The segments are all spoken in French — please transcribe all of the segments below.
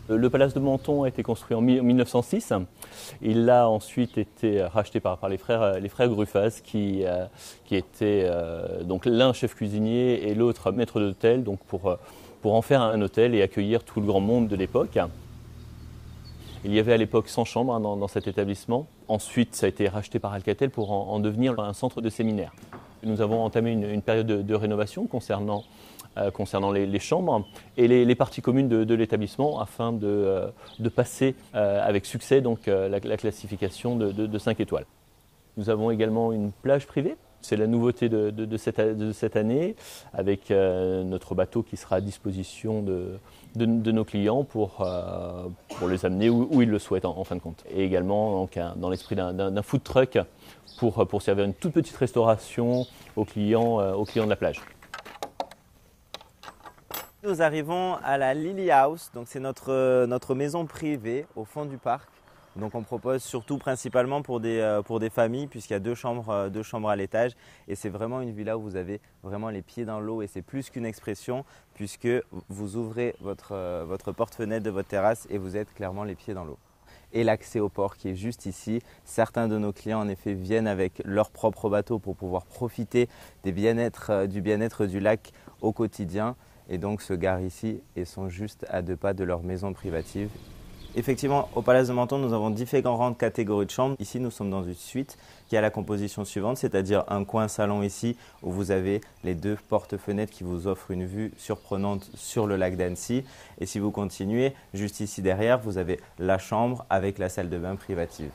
Le palace de Menton a été construit en 1906. Il a ensuite été racheté par les frères Gruffaz qui étaient donc l'un chef cuisinier et l'autre maître d'hôtel, donc pour en faire un hôtel et accueillir tout le grand monde de l'époque. Il y avait à l'époque 100 chambres dans cet établissement. Ensuite, ça a été racheté par Alcatel pour en devenir un centre de séminaire. Nous avons entamé une période de rénovation concernant les chambres et les parties communes de l'établissement afin de passer avec succès donc, la classification de 5 étoiles. Nous avons également une plage privée. C'est la nouveauté de cette année, avec notre bateau qui sera à disposition de nos clients pour les amener où ils le souhaitent en fin de compte. Et également donc, dans l'esprit d'un food truck pour servir une toute petite restauration aux clients de la plage. Nous arrivons à la Lily House, donc c'est notre maison privée au fond du parc. Donc on propose surtout principalement pour des familles puisqu'il y a deux chambres à l'étage et c'est vraiment une villa où vous avez vraiment les pieds dans l'eau et c'est plus qu'une expression puisque vous ouvrez votre porte-fenêtre de votre terrasse et vous êtes clairement les pieds dans l'eau. Et l'accès au port qui est juste ici. Certains de nos clients en effet viennent avec leur propre bateau pour pouvoir profiter du bien-être du lac au quotidien et donc se garent ici et sont juste à 2 pas de leur maison privative. Effectivement, au Palace de Menton, nous avons différentes catégories de chambres. Ici, nous sommes dans une suite qui a la composition suivante, c'est-à-dire un coin salon ici où vous avez les 2 portes-fenêtres qui vous offrent une vue surprenante sur le lac d'Annecy. Et si vous continuez, juste ici derrière, vous avez la chambre avec la salle de bain privative.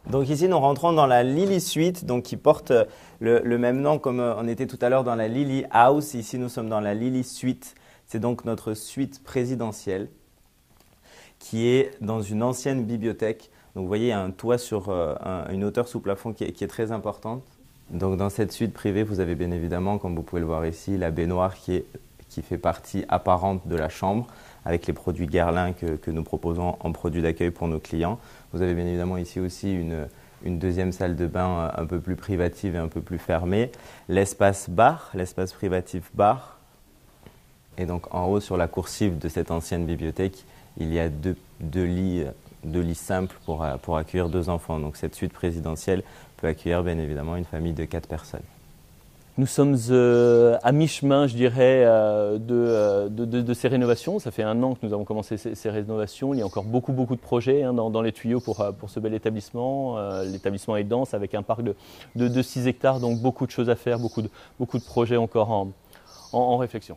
Donc ici, nous rentrons dans la Lily Suite, donc qui porte le même nom comme on était tout à l'heure dans la Lily House. Ici, nous sommes dans la Lily Suite. C'est donc notre suite présidentielle, qui est dans une ancienne bibliothèque. Donc vous voyez, il y a un toit sur une hauteur sous plafond qui est très importante. Donc dans cette suite privée, vous avez bien évidemment, comme vous pouvez le voir ici, la baignoire qui fait partie apparente de la chambre avec les produits Guerlain que nous proposons en produits d'accueil pour nos clients. Vous avez bien évidemment ici aussi une deuxième salle de bain un peu plus privative et un peu plus fermée. L'espace bar, l'espace privatif bar. Et donc en haut sur la coursive de cette ancienne bibliothèque, il y a deux lits simples pour accueillir 2 enfants. Donc cette suite présidentielle peut accueillir bien évidemment une famille de 4 personnes. Nous sommes à mi-chemin, je dirais, de ces rénovations. Ça fait 1 an que nous avons commencé ces rénovations. Il y a encore beaucoup de projets dans les tuyaux pour ce bel établissement. L'établissement est dense avec un parc de 6 hectares, donc beaucoup de choses à faire, beaucoup de projets encore en réflexion.